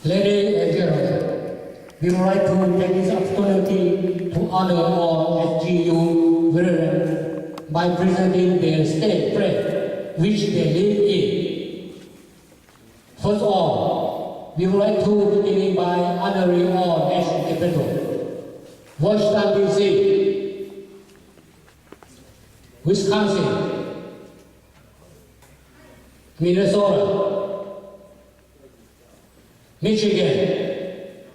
Ladies and gentlemen, we would like to take this opportunity to honor all SGU veterans by presenting their state flag, which they live in. First of all, we would like to begin by honoring all national capital: Washington D.C., Wisconsin, Minnesota, Michigan,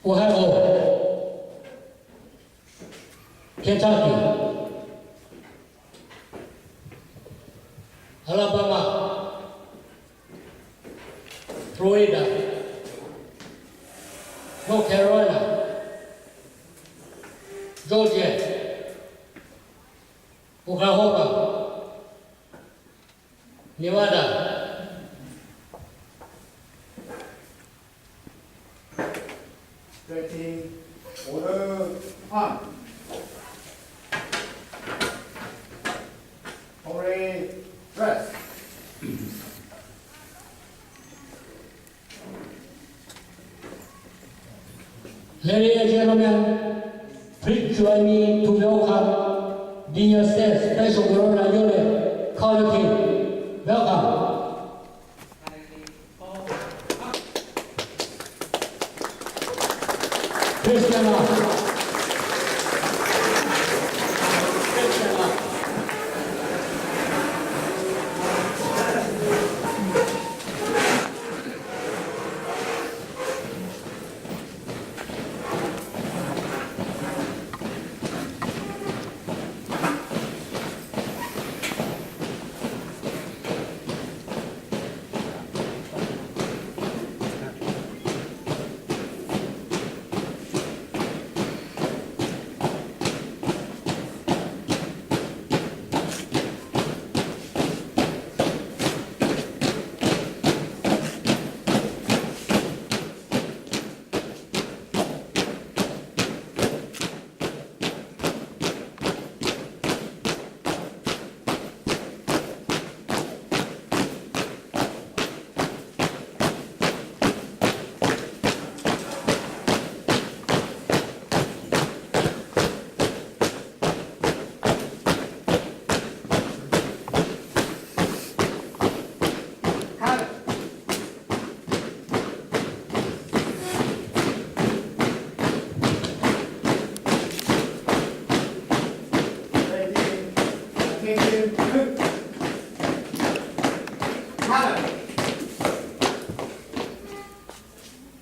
Ohio, Kentucky, Alabama, Florida, North Carolina, Georgia, Oklahoma, Nevada, Order on. Already rest. Ladies and gentlemen, please join me to welcome dear State Special Guerrilla Unit Color Team. Welcome. Please stand up. Please stand up.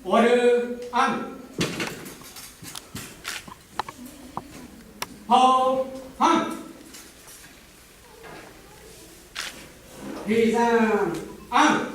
Order on. Hold on. Resign on.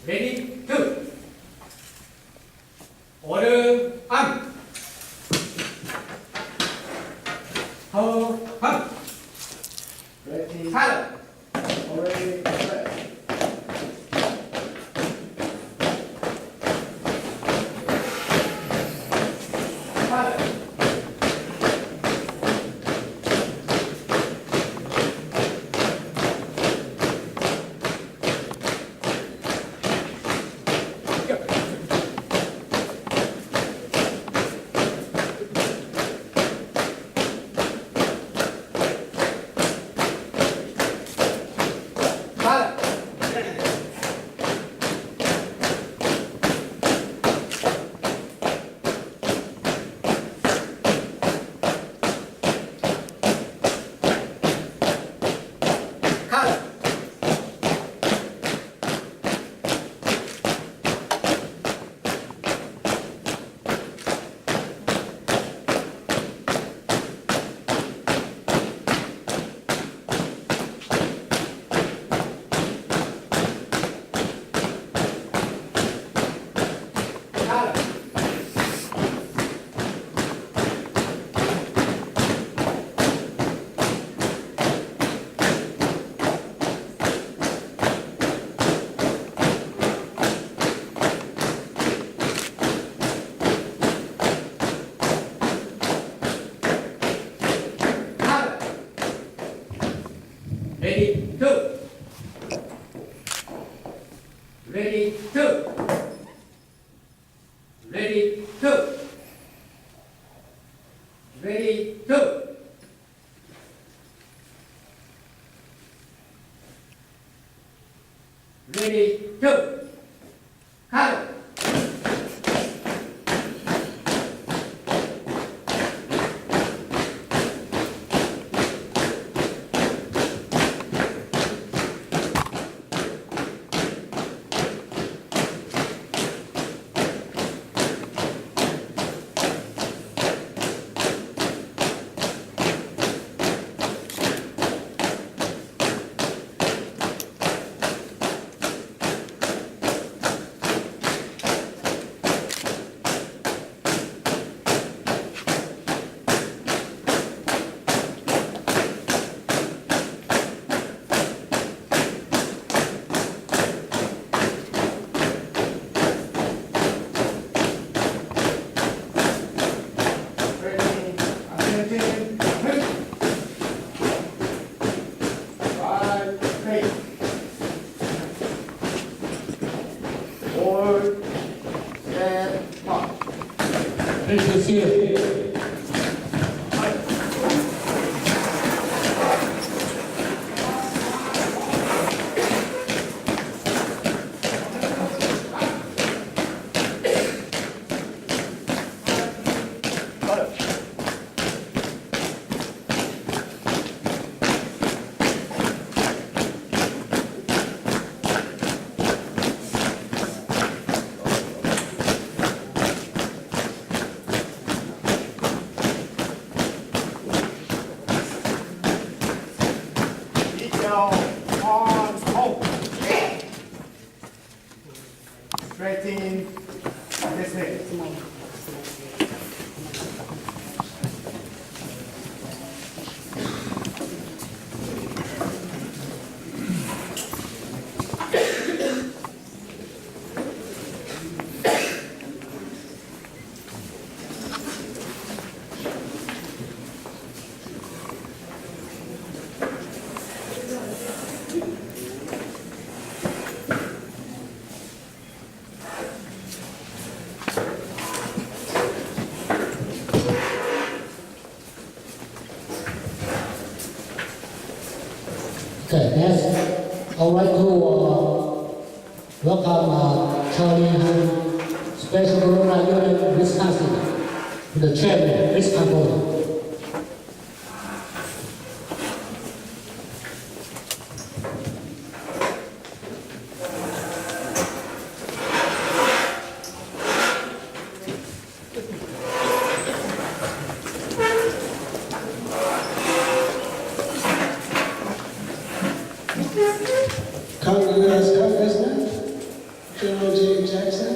Ready, go. Order on. Hold on. Ready, silent. Ready, two. Ready, two. Ready, two. Ready, two. Cut. Ready to see it. Arms hold. Straighten this leg. Okay, next, I would like to welcome Charlie Han, Special Corona Unit Wisconsin, the chairman, Ms. Campbell. U.S. Congressman General J. Jackson,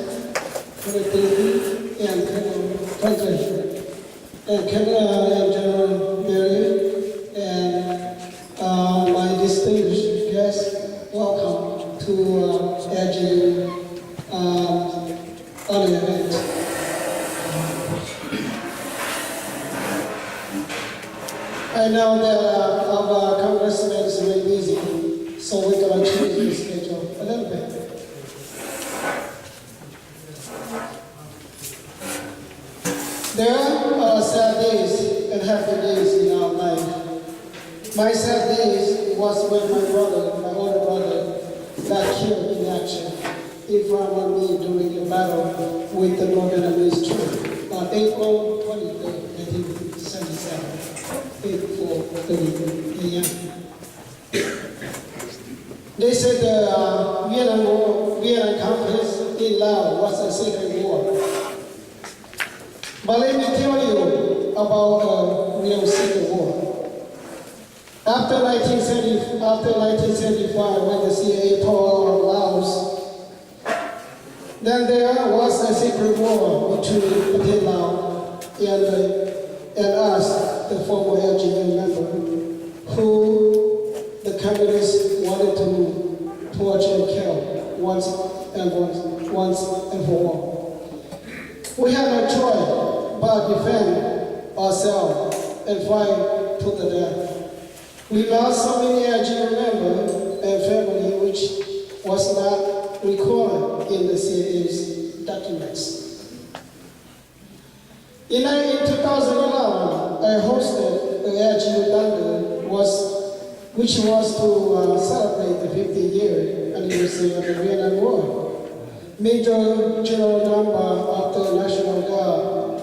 Philip and Colonel Franklin, and Colonel and General Mary, and my distinguished guests, welcome to SGU honor event. I know that our congressman is very busy, so we're going to change the schedule a little bit. There are sad days and happy days in our life. My sad days was when my brother, my older brother, got killed in action in front of me during the battle with the Northern Administration on April 23, 1977, 8:30 a.m. They said the Vietnam conflict in Laos was a secret war. But let me tell you about a real secret war. After 1975, when the CIA tore over Laos, then there was a secret war between Laos and us, the former SGU member, who the communists wanted to torture and kill once and for all. We had no choice but defend ourselves and fight to the death. We lost so many SGU members and family, which was not recorded in the city's documents. In 2011, I hosted the SGU Thunder, which was to celebrate the 50-year anniversary of the Vietnam War. Major General Number of the National Guard,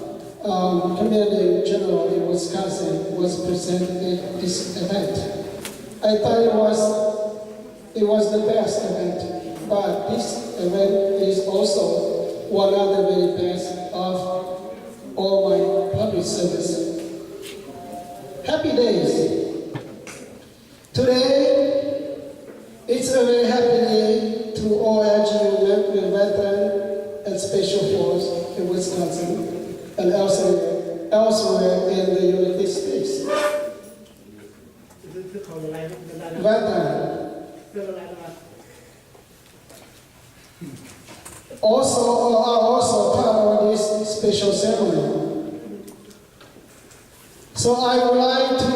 Commanding General in Wisconsin, was present at this event. I thought it was the best event, but this event is also one of the very best of all my public service. Happy days. Today, it's a very happy day to all SGU veterans and Special Force in Wisconsin and elsewhere in the United States. Veteran. Are also part of this special ceremony. So I would like to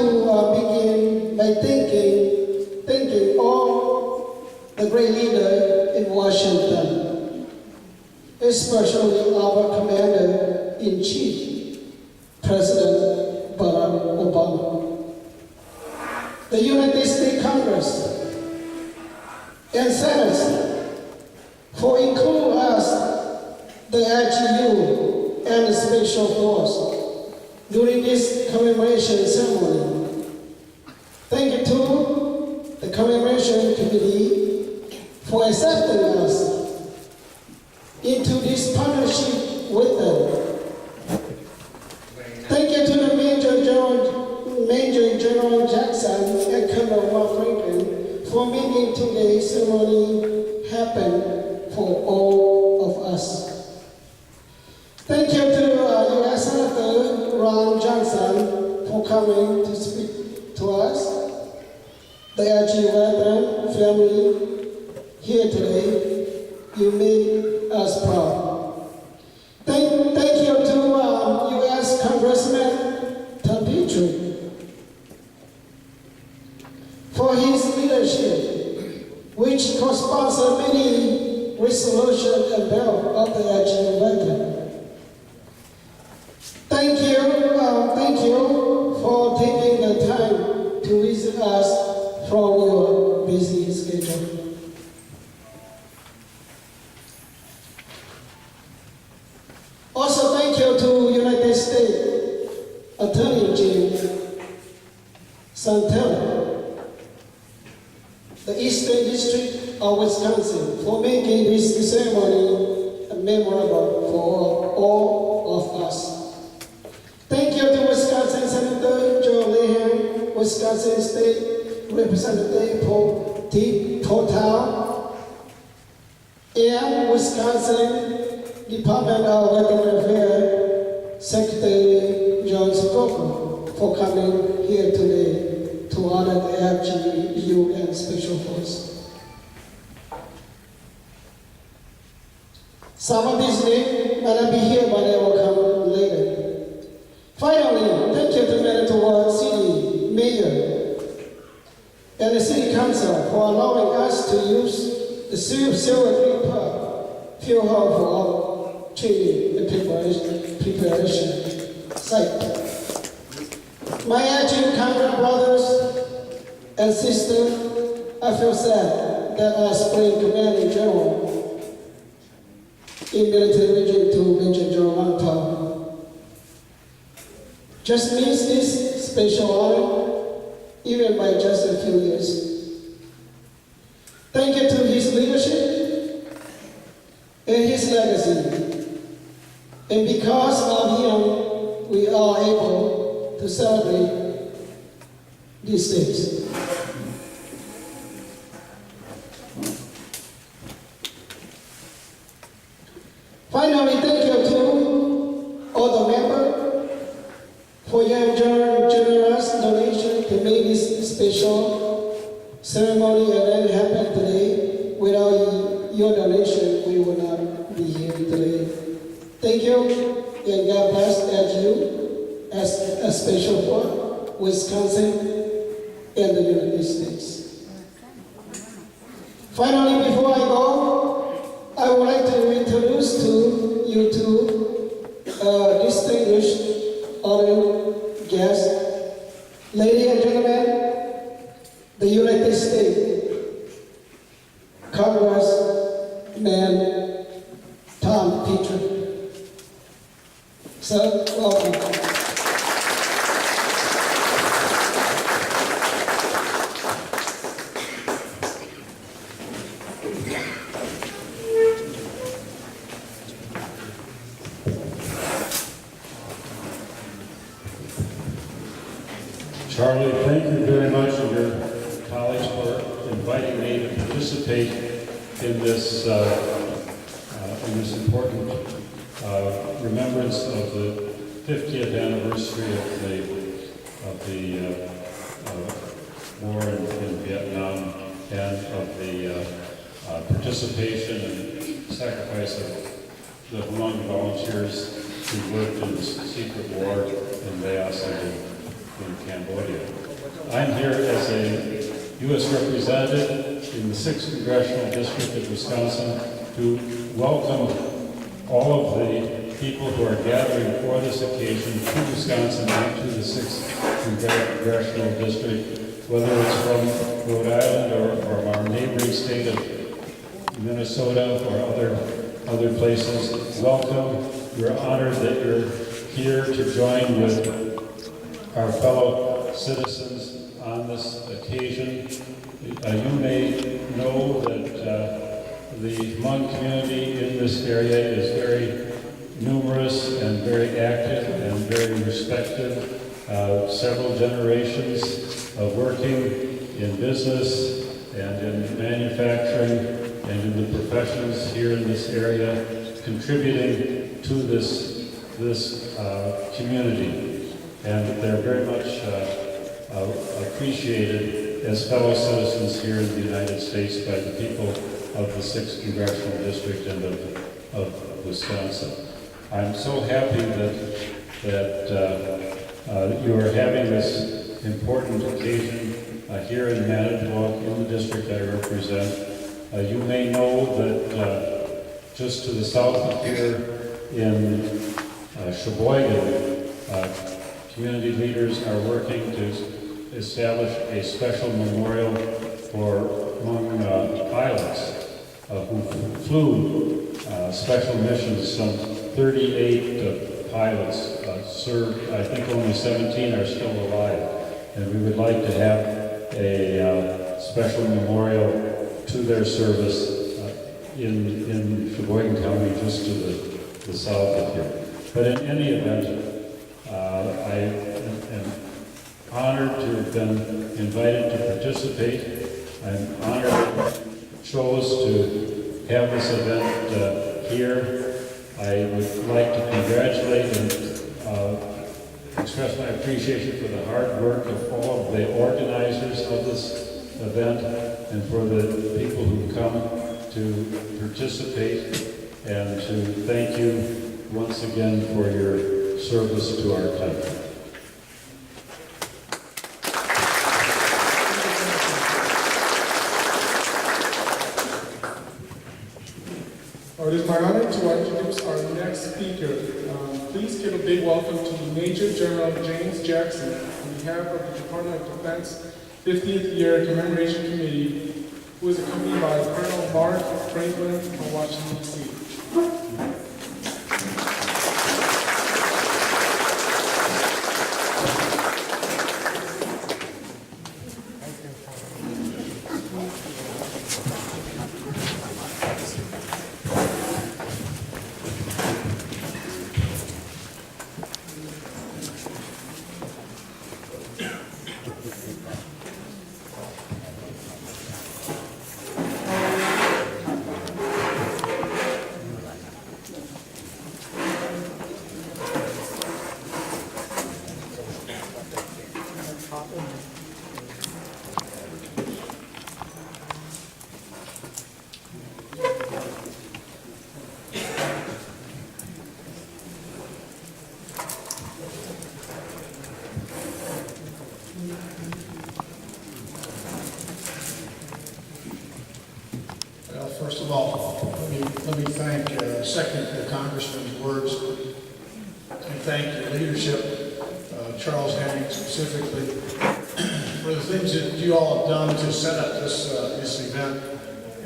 begin by thanking all the great leaders in Washington, especially our Commander-in-Chief, President Barack Obama, the United States Congress, and Senate for including us, the SGU and the Special Force during this commemoration ceremony. Thank you to the Commemoration Committee for accepting us into this partnership with them. Thank you to the Major General Jackson and Colonel Mark Franklin for making today's ceremony happen for all of us. Thank you to U.S. Senator Ron Johnson for coming to speak to us. The SGU veteran family here today, you made us proud. Thank you to U.S. Congressman Tom Petrie for his leadership, which co-sponsored many resolution and bill of the SGU veteran. Thank you for taking the time to visit us from your busy schedule. Also, thank you to United States Attorney General Santana, the Eastern District of Wisconsin, for making this ceremony memorable for all of us. Thank you to Wisconsin Senator Joe Lehan, Wisconsin State Representative Paul Tao, and Wisconsin Department of Veteran Affairs Secretary John Sokoko for coming here today to honor the SGU and Special Force. Some of these names may not be here, but they will come later. Finally, thank you to Manitowoc City Mayor and the City Council for allowing us to use the Silver Creek Park Field Hall for our training and preparation site. My SGU Congress brothers and sisters, I feel sad that our Spring Commanding General in military region to Major General Mantau just missed this special honor, even by just a few years. Thank you to his leadership and his legacy. And because of him, we are able to celebrate these days. Finally, thank you to all the members for your generous donation to make this special ceremony event happen today. Without your donation, we would not be here today. Thank you, and God bless SGU as a special for Wisconsin and the United States. Finally, before I go, I would like to introduce to you two distinguished audience guests, ladies and gentlemen, the United States Congressman Tom Petrie. Sir, welcome. Charlie, thank you very much and your colleagues for inviting me to participate in this important remembrance of the 50th anniversary of the war in Vietnam and of the participation and sacrifice of the Hmong volunteers who worked in the secret war in Laos and in Cambodia. I'm here as a U.S. representative in the 6th Congressional District of Wisconsin to welcome all of the people who are gathering for this occasion to Wisconsin and to the 6th Congressional District, whether it's from Rhode Island or from our neighboring state of Minnesota or other places. Welcome. We're honored that you're here to join with our fellow citizens on this occasion. You may know that the Hmong community in this area is very numerous and very active and very respected. Several generations of working in business and in manufacturing and in the professions here in this area, contributing to this community. And they're very much appreciated as fellow citizens here in the United States by the people of the 6th Congressional District and of Wisconsin. I'm so happy that you are having this important occasion here in Manitowoc, in the district I represent. You may know that just to the south of here in Sheboygan, community leaders are working to establish a special memorial for Hmong pilots who flew special missions. Some 38 pilots served. I think only 17 are still alive. And we would like to have a special memorial to their service in Sheboygan County, just to the south of here. But in any event, I am honored to have been invited to participate. I'm honored that you chose to have this event here. I would like to congratulate and express my appreciation for the hard work of all of the organizers of this event and for the people who come to participate, and to thank you once again for your service to our country. It is my honor to introduce our next speaker. Please give a big welcome to Major General James Jackson on behalf of the Department of Defense 50th Year Commemoration Committee, who is accompanied by Colonel Mark Franklin from Washington, D.C. First of all, let Let me second the Congressman's words and thank the leadership, Charles Henning specifically, for the things that you all have done to set up this event,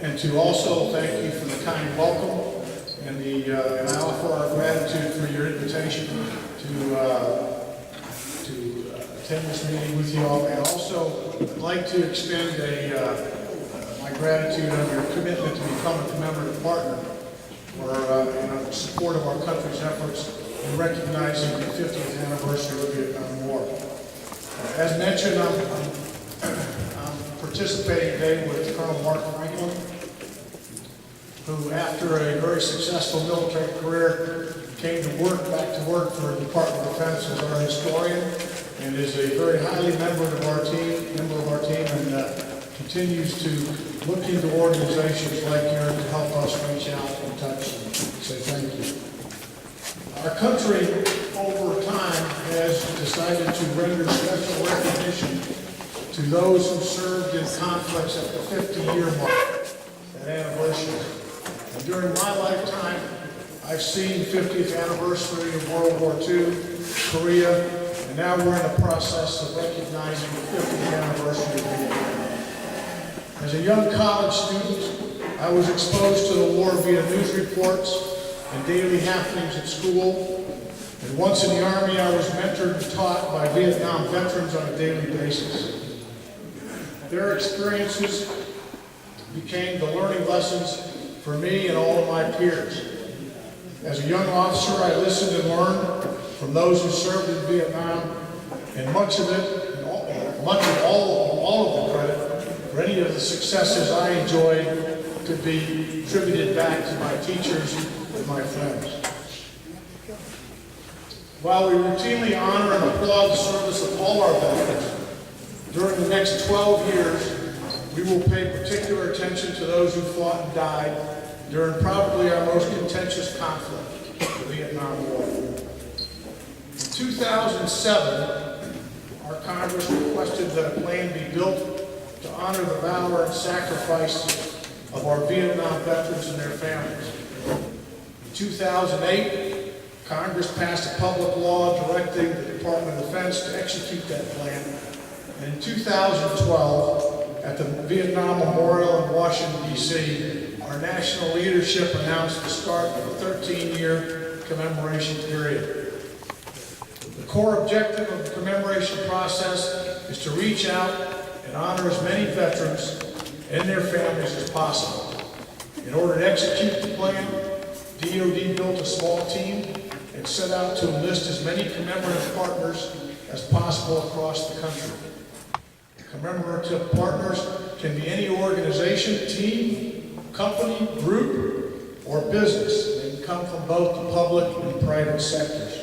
and to also thank you for the kind welcome and I offer our gratitude for your invitation to attend this meeting with you all. And also, I'd like to extend my gratitude on your commitment to become a commemorative partner for in support of our country's efforts in recognizing the 50th anniversary of the Vietnam War. As mentioned, I'm participating today with Colonel Mark Franklin, who, after a very successful military career, came back to work for the Department of Defense as our historian, and is a very highly member of our team, and continues to look into organizations like yours to help us reach out and touch and say thank you. Our country, over time, has decided to render special recognition to those who served in conflicts at the 50-year mark, that anniversary. And during my lifetime, I've seen the 50th anniversary of World War II, Korea, and now we're in the process of recognizing the 50th anniversary of Vietnam. As a young college student, I was exposed to the war via news reports and daily happenings at school. And once in the Army, I was mentored and taught by Vietnam veterans on a daily basis. Their experiences became the learning lessons for me and all of my peers. As a young officer, I listened and learned from those who served in Vietnam, and much of all of the credit for any of the successes I enjoyed could be attributed back to my teachers and my friends. While we routinely honor and applaud the service of all our veterans, during the next 12 years, we will pay particular attention to those who fought and died during probably our most contentious conflict, the Vietnam War. In 2007, our Congress requested that a plan be built to honor the valor and sacrifice of our Vietnam veterans and their families. In 2008, Congress passed a public law directing the Department of Defense to execute that plan. And in 2012, at the Vietnam Memorial in Washington, D.C., our national leadership announced the start of a 13-year commemoration period. The core objective of the commemoration process is to reach out and honor as many veterans and their families as possible. In order to execute the plan, DoD built a small team and set out to enlist as many commemorative partners as possible across the country. Commemorative partners can be any organization, team, company, group, or business. They can come from both the public and private sectors.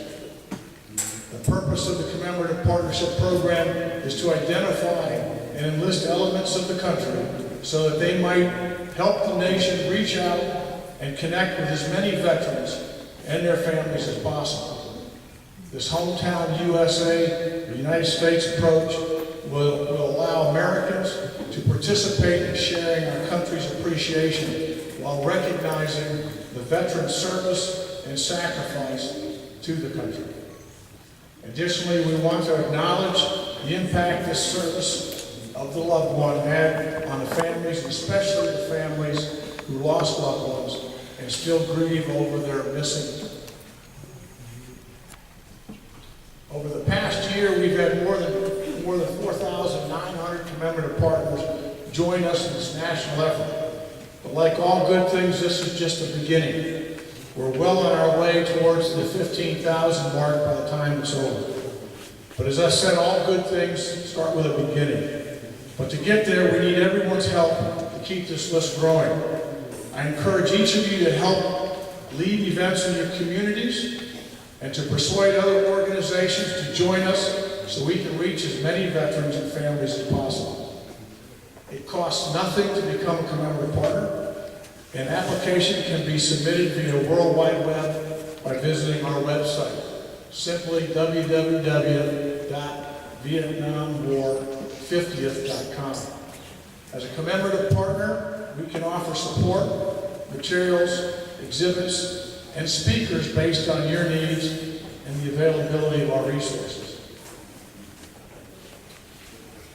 The purpose of the Commemorative Partnership Program is to identify and enlist elements of the country so that they might help the nation reach out and connect with as many veterans and their families as possible. This Hometown USA, the United States approach, will allow Americans to participate in sharing our country's appreciation while recognizing the veterans' service and sacrifice to the country. Additionally, we want to acknowledge the impact this service of the loved one had on the families, especially the families who lost loved ones and still grieve over their missing. Over the past year, we've had more than 4,900 commemorative partners join us in this national effort. But like all good things, this is just the beginning. We're well on our way towards the 15,000 mark by the time it's over. But as I said, all good things start with a beginning. But to get there, we need everyone's help to keep this list growing. I encourage each of you to help lead events in your communities and to persuade other organizations to join us so we can reach as many veterans and families as possible. It costs nothing to become a commemorative partner. An application can be submitted via World Wide Web by visiting our website, simply www.vietnamwar50th.com. As a commemorative partner, we can offer support, materials, exhibits, and speakers based on your needs and the availability of our resources.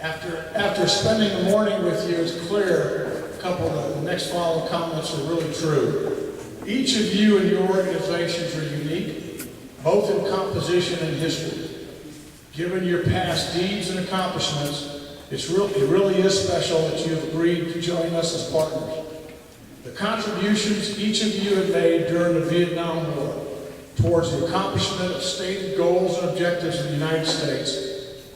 After spending the morning with you, it's clear a couple of the next following comments are really true. Each of you and your organizations are unique, both in composition and history. Given your past deeds and accomplishments, it really is special that you have agreed to join us as partners. The contributions each of you have made during the Vietnam War towards the accomplishment of stated goals and objectives of the United States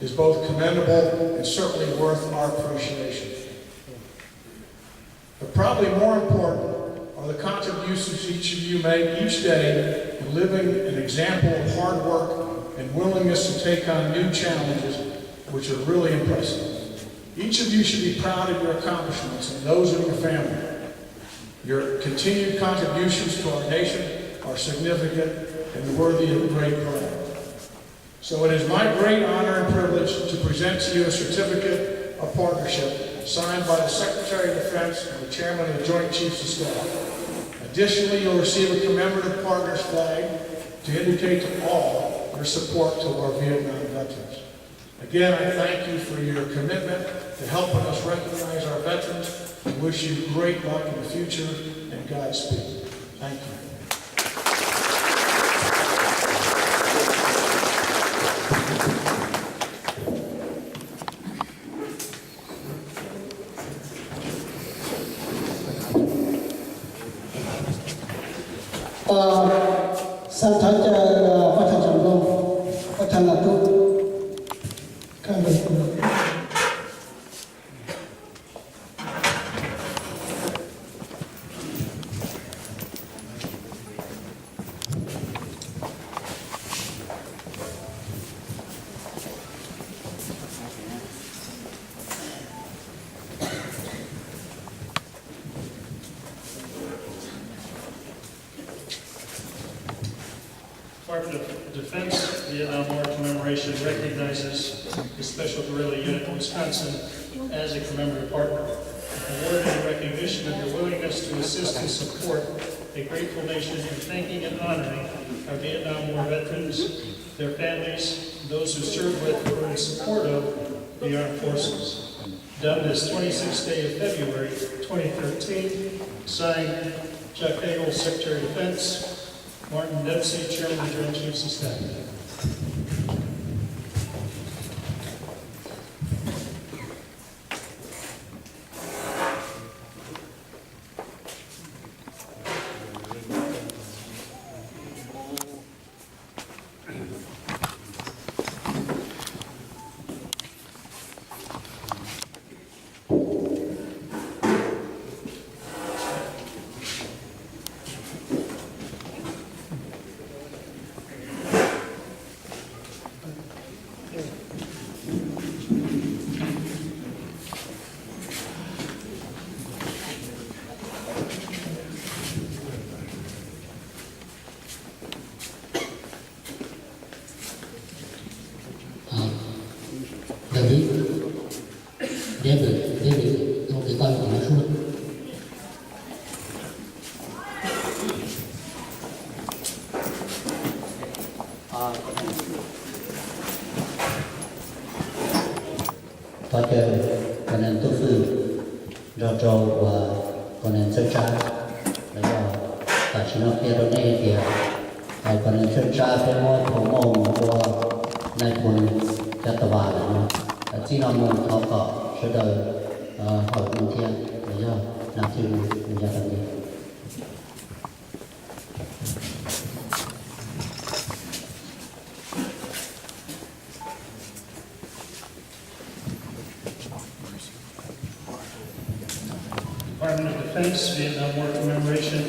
is both commendable and certainly worth our appreciation. But probably more important are the contributions each of you make each day in living an example of hard work and willingness to take on new challenges, which are really impressive. Each of you should be proud of your accomplishments and those of your family. Your continued contributions to our nation are significant and worthy of great pride. So it is my great honor and privilege to present to you a certificate of partnership signed by the Secretary of Defense and the Chairman of the Joint Chiefs of Staff. Additionally, you'll receive a commemorative partner's flag to indicate to all your support to our Vietnam veterans. Again, I thank you for your commitment to helping us recognize our veterans and wish you great luck in the future and Godspeed. Thank you. Sa thái cho phát thanh trọng long phát thanh là tốt các người Department of Defense Vietnam War Commemoration recognizes the Special Guerrilla Unit in Wisconsin as a commemorative partner. Awarded in recognition of your willingness to assist and support a grateful nation in thanking and honoring our Vietnam War veterans, their families, those who served with or in support of the armed forces. Done this 26th day of February 2013, signed Chuck Hagel, Secretary of Defense, Martin Dempsey, Chairman of the Joint Chiefs of Staff. David, donc c'est pas une chose. Tôi còn nên tu sư, cho và còn nên chơi trái, đấy là cả chỉ nó kia đó này thì còn nên chơi trái cái mónของông của nai quânจัตวาลนะที่เรามุ่งเขาก็ช่วยเดินหอยมันเทียนหรือว่านักที่มันจะทำดี Department of Defense Vietnam War Commemoration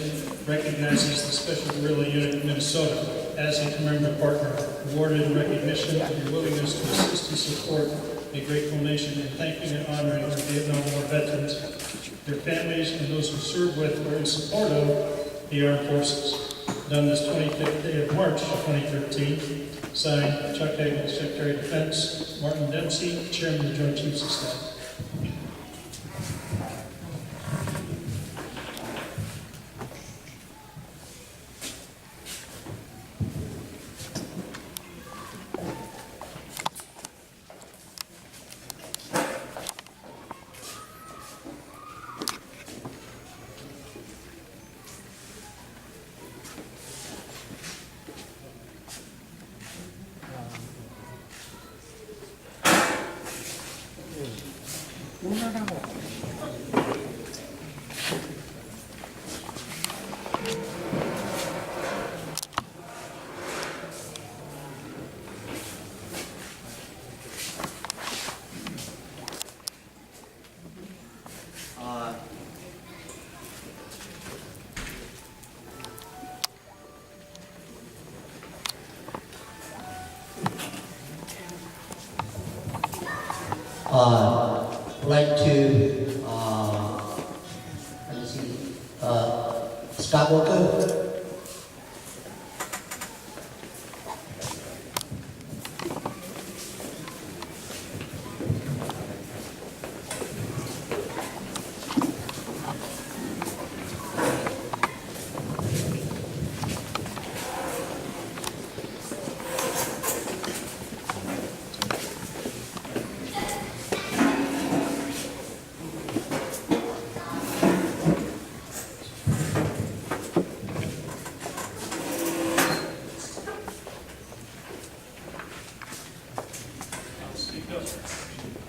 recognizes the Special Guerrilla Unit of Minnesota as a commemorative partner, awarded in recognition of your willingness to assist and support a grateful nation in thanking and honoring our Vietnam War veterans, their families, and those who served with or in support of the armed forces. Done this 25th day of March 2013, signed Chuck Hagel, Secretary of Defense, Martin Dempsey, Chairman of the Joint Chiefs of Staff. like to let's see, Skywalker.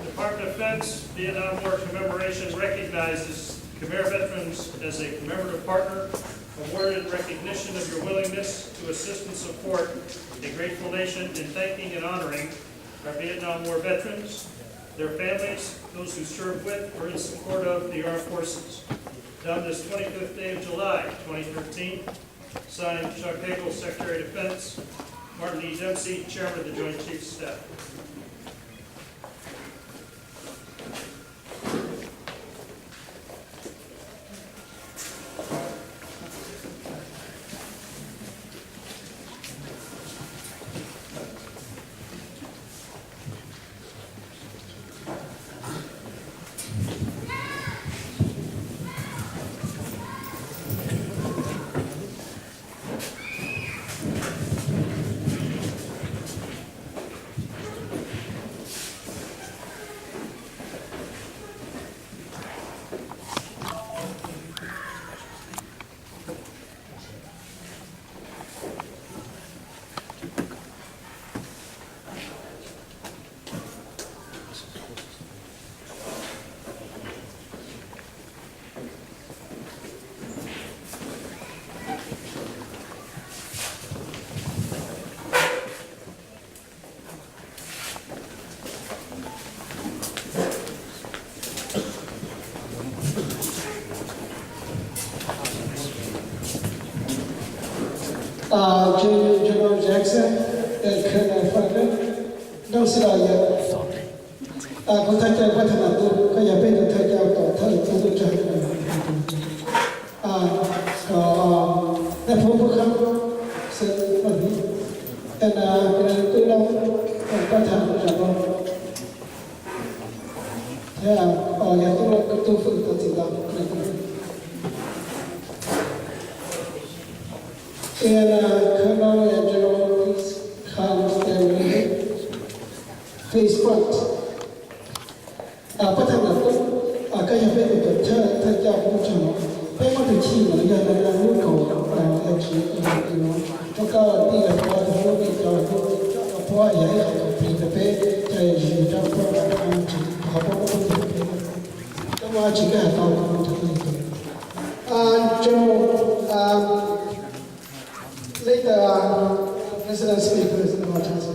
Department of Defense Vietnam War Commemoration recognizes Khmer veterans as a commemorative partner, awarded recognition of your willingness to assist and support a grateful nation in thanking and honoring our Vietnam War veterans, their families, those who served with or in support of the armed forces. Done this 25th day of July, 2013. Signed, Chuck Hagel, Secretary of Defense. Martin E. Dempsey, Chairman of the Joint Chiefs of Staff. General Jackson and Colonel Franklin, don't sit out yet. Con thay cho quan thằng tôi, có nhà bên được thay cho tổ thầy tôi được chơi. Có để phố phố không, sẽ ở đây. Nên tôi đâu quan thằng rồi không. Thế nhà tôi phụ tôi chỉ làm. And Colonel and General, please come stand with face front. Bắt đầu là tôi cái nhà bên được chơi thay cho cũng chẳng bên mà từ chi mà giờ là nhu cầu SGU cho các đi là qua thì nó bị cho qua vậy thì cái bên chơi gì cho qua làm chỉ họ có thể cho qua chỉ cái tàu không thể General later President speakers in our council.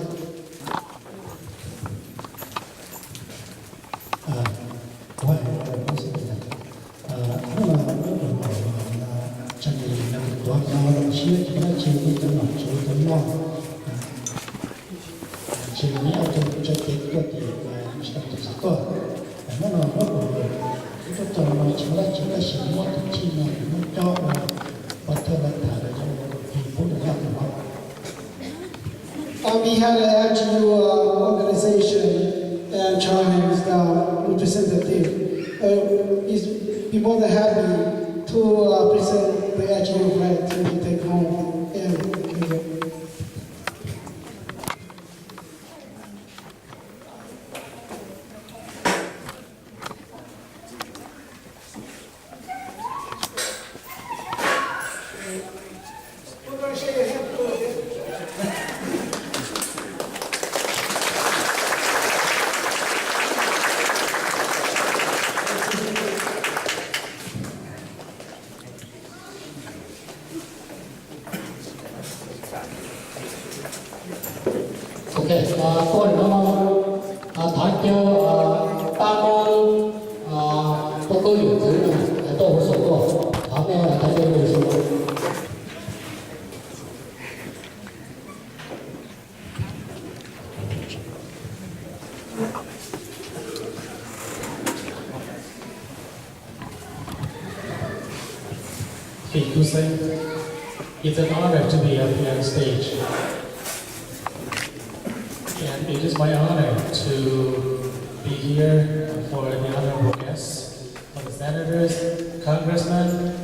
We had an SGU organization and Charles representative. Be more than happy to present the SGU flag to take home and Okay, tôi nó thải cho ba môn tôi có nhiều thứ này tôi có số rồi thải cho nhiều số It's an honor to be up here on stage. And it is my honor to be here for the honorable guests, for the senators, congressmen,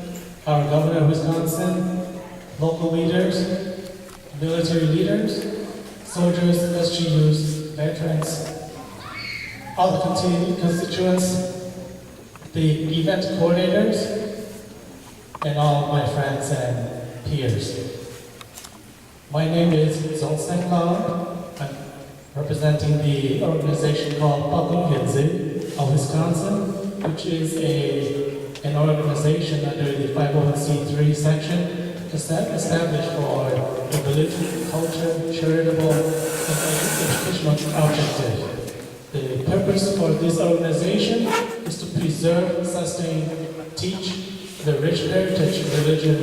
our governor of Wisconsin, local leaders, military leaders, soldiers, SGUs, veterans, all the constituents, the event coordinators, and all my friends and peers. My name is Zong Seng Lao. I'm representing the organization called Pakung Hinzi of Wisconsin, which is an organization under the 501c3 section established for the religion, culture, charitable, and educational objective. The purpose for this organization is to preserve, sustain, teach the rich heritage of religion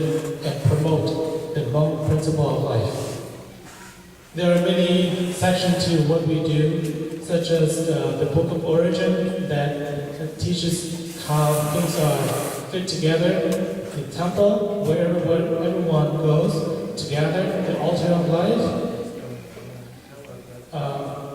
and promote the moral principle of life. There are many sections to what we do, such as the Book of Origin that teaches how things are fit together, the temple where everyone goes together, the altar of life,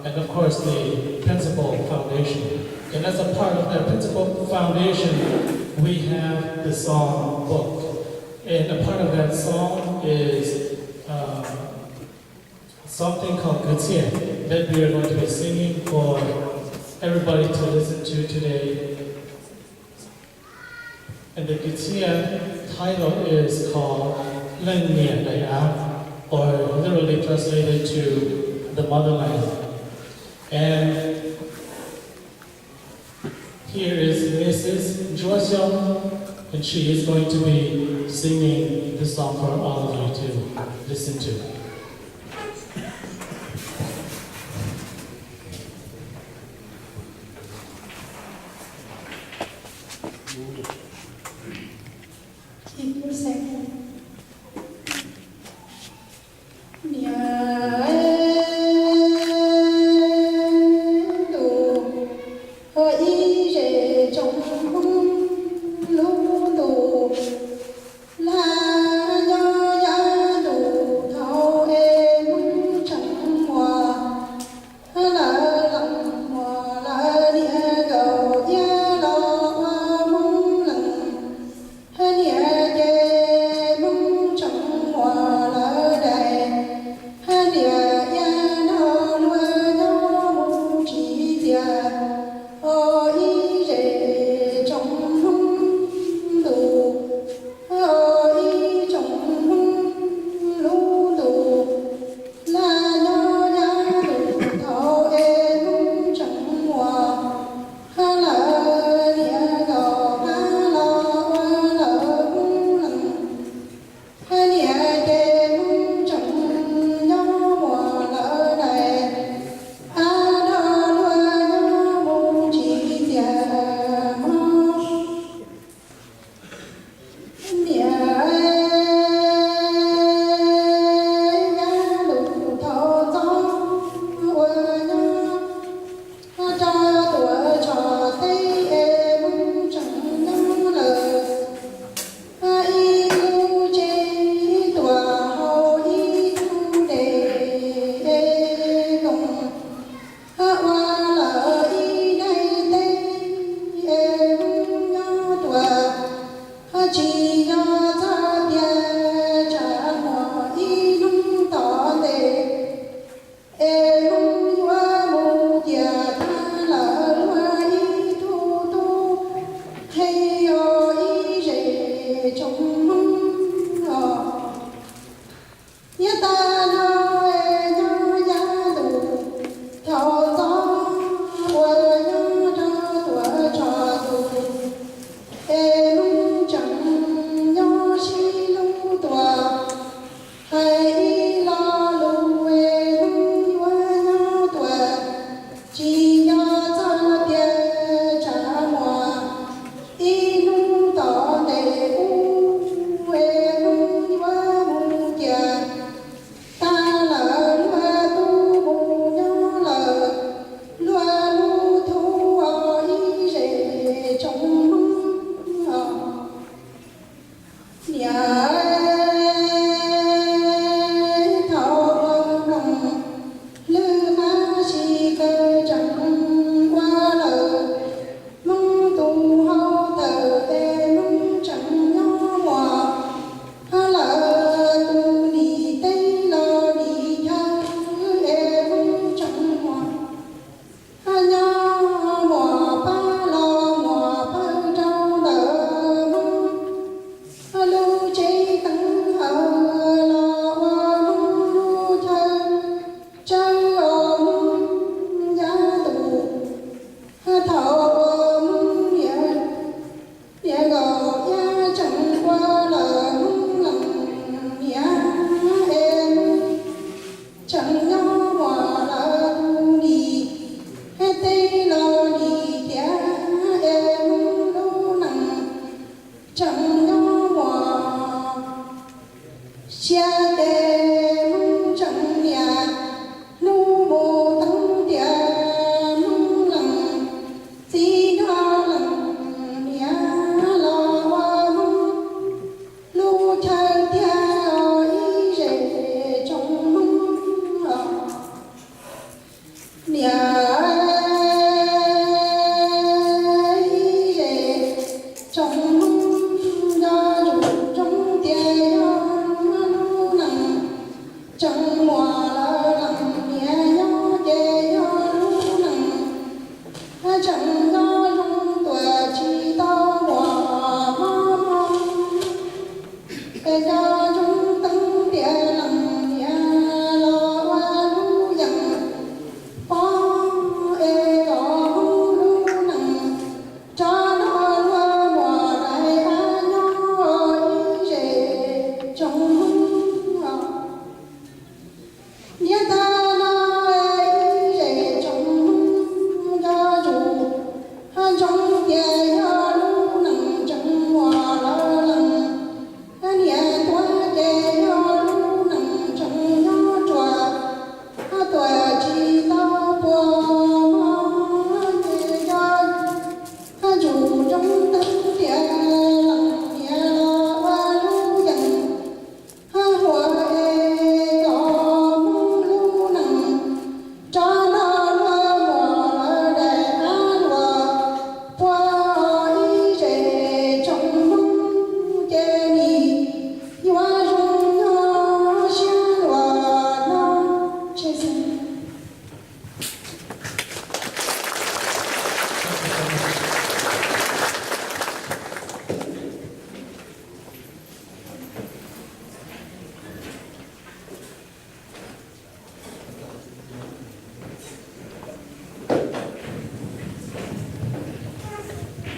and of course the principle foundation. And as a part of that principle foundation, we have the song book. And a part of that song is something called Gutia that we are going to be singing for everybody to listen to today. And the Gutia title is called Len Nian Daya, or literally translated to the motherland. And here is Mrs. Zhuo Xiong, and she is going to be singing this song for all of you to listen to. Keep your second. Yeah.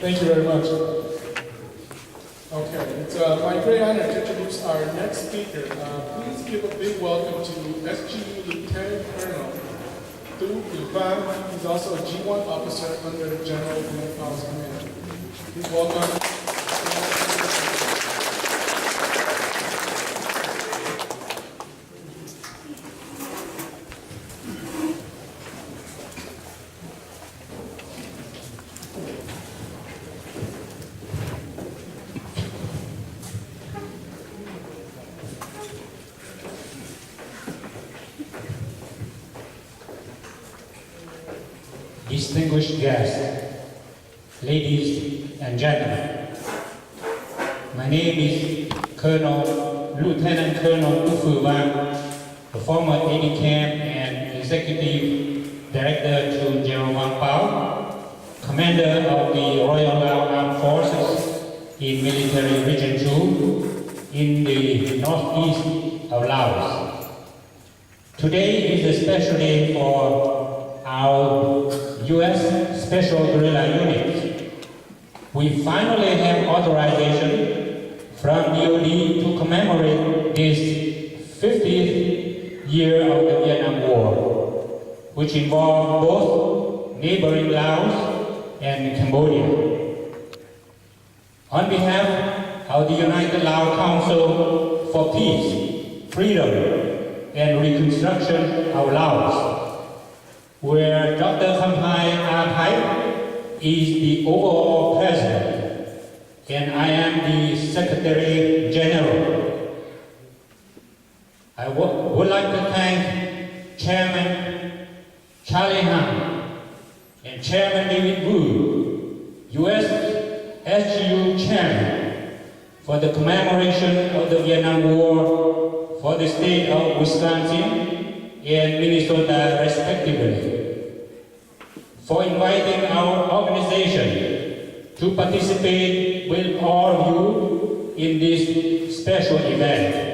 Thank you very much. Okay, it's my great honor to introduce our next speaker. Please give a big welcome to SGU Lieutenant Colonel Tu Van. He's also a G1 officer under General Glenn Powell's command. Please welcome. Distinguished guests, ladies and gentlemen, my name is Lieutenant Colonel Tu Van, the former aide camp and executive director to General Wang Pao, commander of the Royal Lao Armed Forces in Military Region 2 in the northeast of Laos. Today is a special day for our U.S. Special Guerrilla Unit. We finally have authorization from DoD to commemorate this 50th year of the Vietnam War, which involved both neighboring Laos and Cambodia. On behalf of the United Lao Council for Peace, Freedom, and Reconstruction of Laos, where Dr. Kampai Apai is the overall president, and I am the Secretary General would like to thank Chairman Charlie Hahn and Chairman David Wu, U.S. SGU Chairman, for the commemoration of the Vietnam War for the state of Wisconsin and Minnesota respectively, for inviting our organization to participate with all of you in this special event.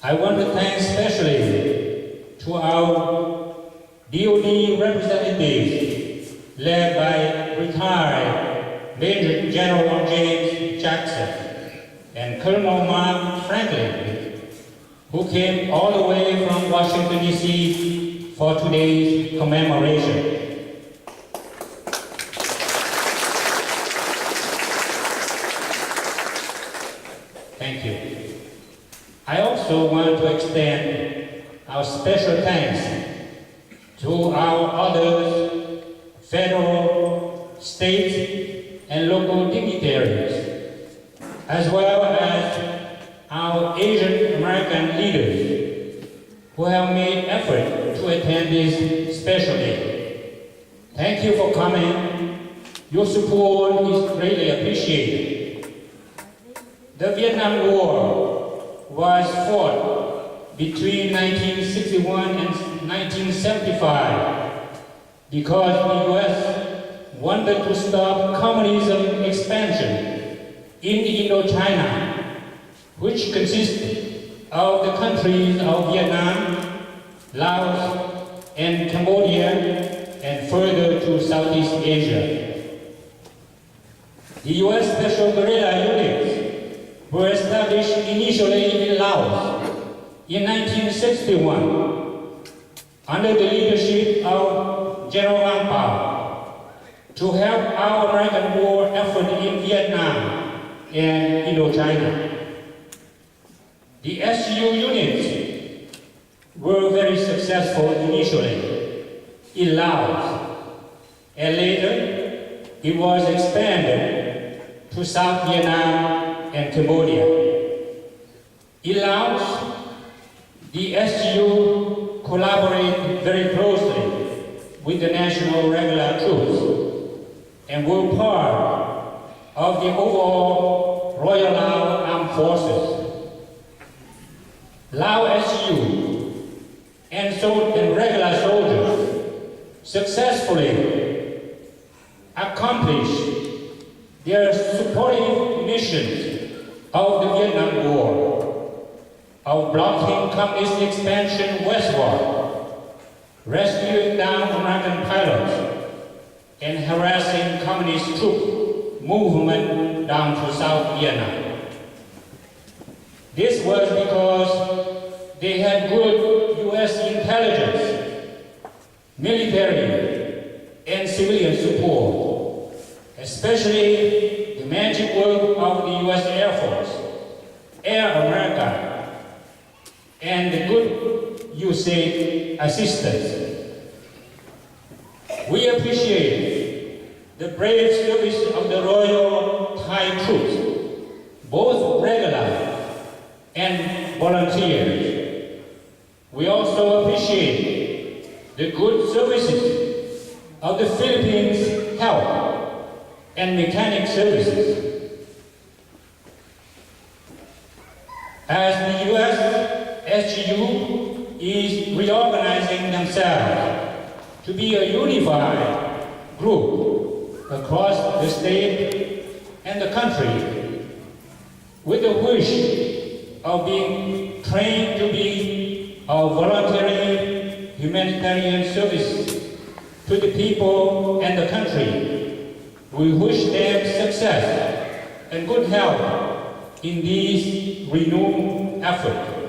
I want to thank especially to our DoD representatives led by retired Major General James Jackson and Colonel Mark Franklin, who came all the way from Washington, D.C. for today's commemoration. Thank you. I also want to extend our special thanks to our other federal, state, and local dignitaries, as well as our Asian American leaders who have made effort to attend this special day. Thank you for coming. Your support is greatly appreciated. The Vietnam War was fought between 1961 and 1975 because the U.S. wanted to stop communism expansion in Indochina, which consisted of the countries of Vietnam, Laos, and Cambodia, and further to Southeast Asia. The U.S. Special Guerrilla Units were established initially in Laos in 1961 under the leadership of General Lang Pao to help our American war effort in Vietnam and Indochina. The SGU units were very successful initially in Laos, and later it was expanded to South Vietnam and Cambodia. In Laos, the SGU collaborated very closely with the National Regular Troops and were part of the overall Royal Lao Armed Forces. Lao SGU and regular soldiers successfully accomplished their supportive missions of the Vietnam War, of blocking communist expansion westward, rescuing down American pilots, and harassing communist troop movement down to South Vietnam. This was because they had good U.S. intelligence, military, and civilian support, especially the magic work of the U.S. Air Force, Air America, and the good USAID assistance. We appreciate the brave service of the Royal Thai troops, both regular and volunteers. We also appreciate the good services of the Philippines Health and Mechanic Services. As the U.S. SGU is reorganizing themselves to be a unified group across the state and the country, with the wish of being trained to be a voluntary humanitarian service to the people and the country. We wish them success and good health in these renewed efforts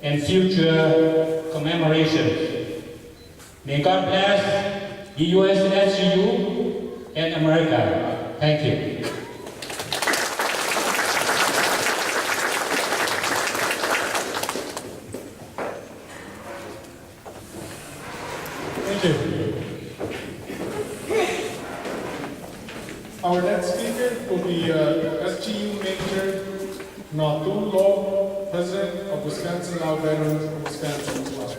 and future commemorations. May God bless the U.S. SGU and America. Thank you. Thank you. Our next speaker will be SGU Major Natun Lo, President of Wisconsin Law Veterans of Wisconsin as well.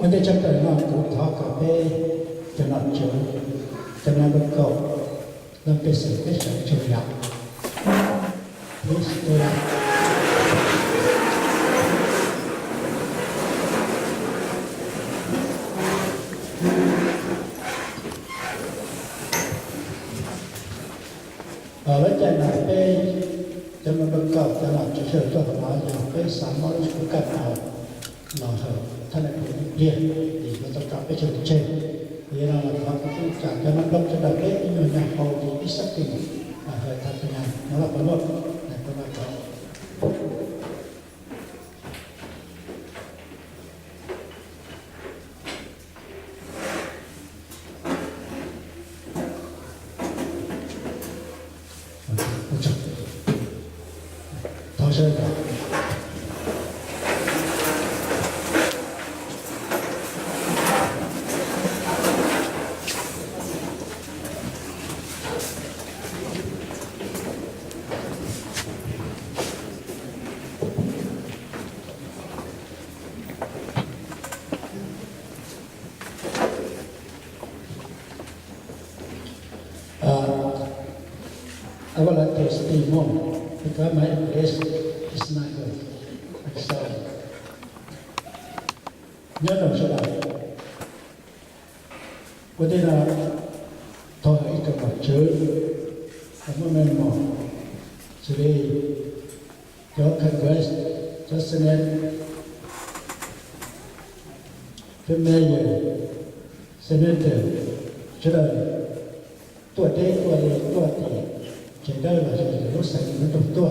When the chapter not to talk about the not Jew, the number go, the presentation to you. Please do với cái này cái cho nó được cầu cho nó chỉ sử dụng nó là cái sản phẩm của các nào nó hợp thân là của địa thì nó tập trung cái chuyện trên thì là nó cũng chẳng cho nó đông cho đặc biệt như nhà hậu thì ít sắc tình hơi thật là nó là có một này có một có thao sơn cả I would like to speak more because my English is not good. So, nhớ đồng số đại. Có thể là thôi hãy cầm mặt chữ, cảm ơn mình mỏ. Sự đi, cho Congress, cho Senate, cho Mayor, Senator, cho đời, tuổi đế, tuổi tỷ. Chỉ đây là những lúc xảy đến đồng tuổi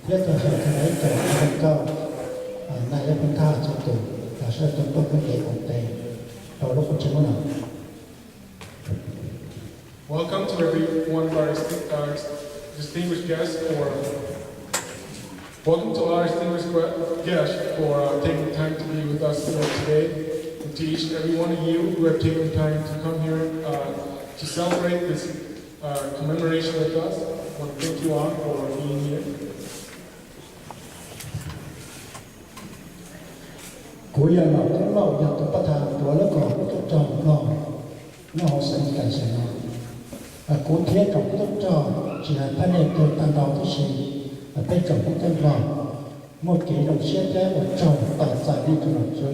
nhất là phải cái đấy trở nên cao này là phần tha trong tù và sẽ trong tôi vấn đề ổn định đầu lúc không nào. Welcome to every one of our distinguished guests welcome to our distinguished guests for taking time to be with us today, and to each and every one of you who have taken time to come here to celebrate this commemoration with us. I want to thank you all for being here. Cuối giờ nào cũng lâu giờ tôi bắt đầu tuổi nó còn tôi tròn nó họ sinh cảnh sẽ nó cố thiết trong tôi tròn chỉ là phát hiện từ tàn đầu cái gì bên trong cũng tên vào một kỳ đồng xét thế một tròn tại giải đi cho nó chứ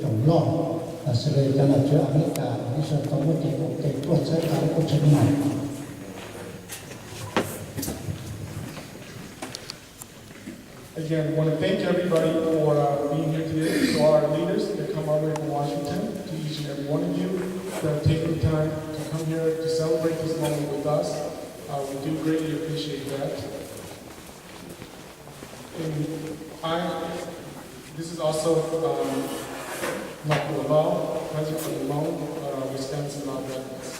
tròn lo sẽ lấy cho nó chứ America nó sẽ có một cái tuột sẽ có một chân này. Again, I want to thank everybody for being here today, to our leaders that come all the way from Washington, to each and every one of you that have taken the time to come here to celebrate this moment with us. We do greatly appreciate that. And this is also Michael Lau, President of the Wisconsin Law Veterans.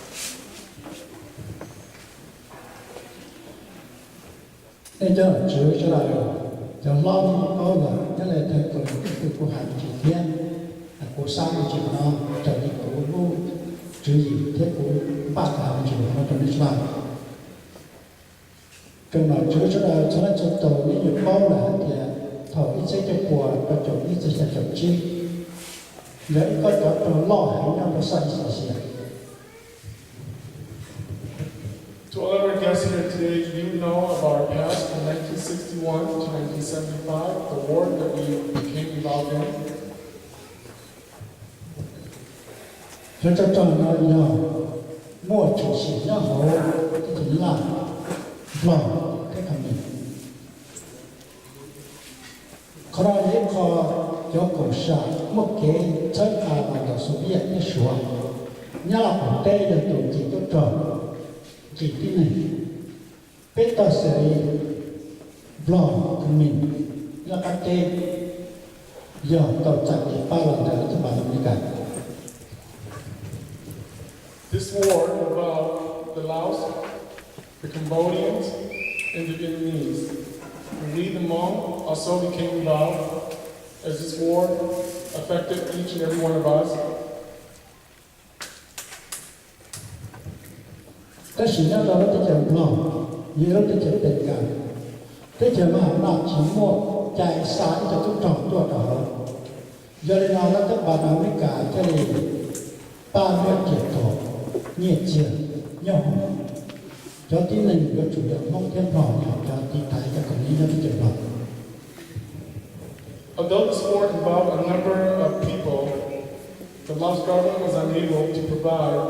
Nên cho chữ cho lại cho lo những câu là cái lời thầy của hành chỉ thiên của sao chỉ nó trở đi của vô chữ gì thế của ba hàng chỉ nó trong Islam trong đó chữ cho là cho nó cho tổ những những câu là thì thầu ít sẽ cho của và chỗ ít sẽ cho chi nếu có cho lo hành nó sai gì. To all of our guests here today, you know of our past from 1961 to 1975, the war that we became involved in. cho nó nhỏ mua chủ sĩ nó hổ cái chính là lòng cái thằng mình có ra những kho cho cổ xã một cái chân à mà ở số việt như xuống nhớ là của tây được tổ chức cho tròn chỉ tin này biết ta sẽ lòng của mình là các tên giờ tàu chạy để ba lần nữa cho bạn làm gì cả. This war involved the Laos, the Cambodians, and the Vietnamese. And we, the Hmong, also became involved as this war affected each and every one of us. Cái sự đó nó tới chậm lòng, như nó tới chậm tình cảm, tới chậm mà nó chỉ một chạy xa cho chúng tròn tua đó. Giờ đây nó các bạn nói với cả cho nên ba mươi triệu tổ nhiệt chiến nhau cho tin mình có chủ động mong thêm họ nhau cho tin thái cho công lý nó tới chậm lòng. Although this war involved a number of people, the Laos government was unable to provide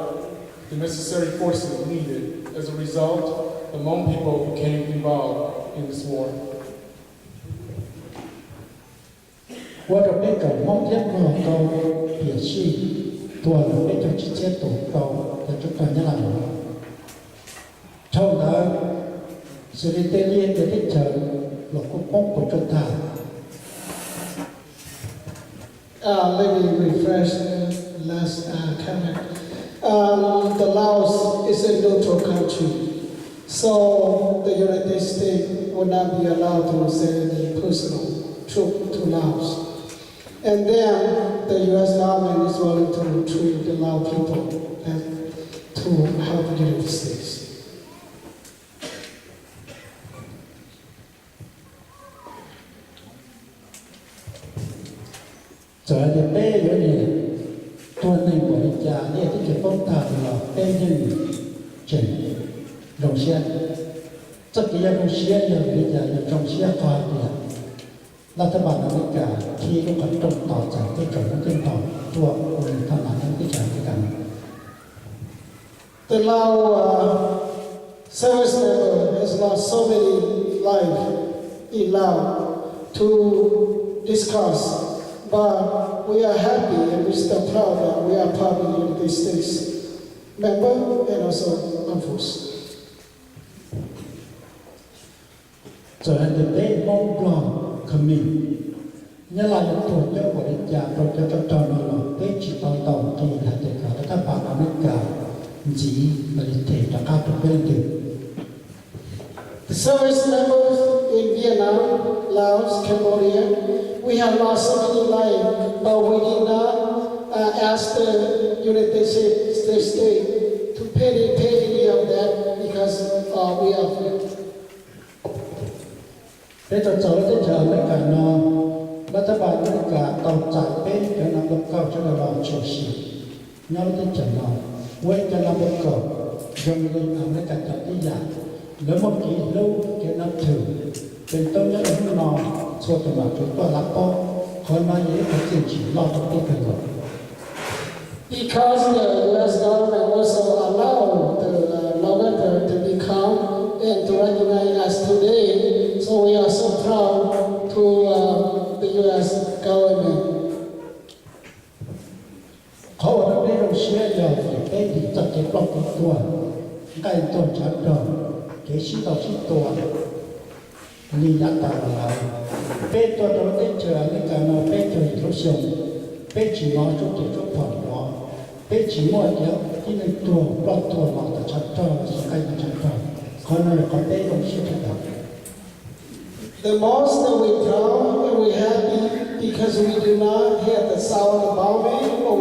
the necessary forces needed. As a result, the Hmong people became involved in this war. Qua được cái cảnh mong thiết của câu biểu suy tuần được cái trong chiếc tổ cầu để chúng ta nhớ lại trong đó sự đi tên liên để tích trợ là quốc bóng của chúng ta. Let me refresh the last comment. The Laos is a neutral country, so the United States will not be allowed to send any personal troop to Laos. And then the U.S. government is willing to treat the Lao people and to help the United States. Giờ thì bé rồi nè, tuần này của anh cha này thì cái phong trào là bé nhân chỉnh đồng xe, tất cả đồng xe giờ bây giờ là trong xe khoa thì là các bạn nói cả khi có cần trồng tỏ giải cái trồng cái tỏ chùa của thằng nào cái giải cái cảnh. The Lao service member has lost so many lives in Lao to discuss. But we are happy and we're still proud that we are part of the United States member and also armed force. Trở thành được đến mong lòng của mình. Nhớ lại những tổ chức của anh cha trong cho trò nó là cái chỉ tàu thì là để cả các bạn ở bên cả chỉ là để thể cho các tổ bên kia. The service members in Vietnam, Laos, Cambodia, we have lost so many lives, but we did not ask the United States to pay any of that because we are free. Thế cho cháu tới chờ mấy cả nó, các bạn mấy cả tàu chạy bên cho nó được cao cho nó làm chủ sĩ, nhau tới chờ nó, quay cho nó được cầu, dòng lên làm mấy cả cháu đi giả, nếu một kỳ lâu cái nó thử, bên tôi nhớ đến nó, số tụi nó chúng tôi lắp bó, khỏi nói gì phải chỉ lo trong cái phần rồi. Because the U.S. government also allowed the November to become and to recognize us today, so we are so proud to the U.S. government. Họ ở đây đồng xe giờ phải cái gì chặt cái block của tôi, cái tôi chặt rồi, cái sĩ đầu sĩ tôi, lý giá tạo là bây tôi đó đến chờ mấy cái nó bây giờ thấu xong, bây chỉ nói chút thì chút phần đó, bây chỉ mua kéo cái này tôi block tôi mà ta chặt rồi, cái nó chặt rồi, còn nó là có bây đồng sĩ chặt rồi. The most that we're proud and we're happy because we do not have the sound of bombing, or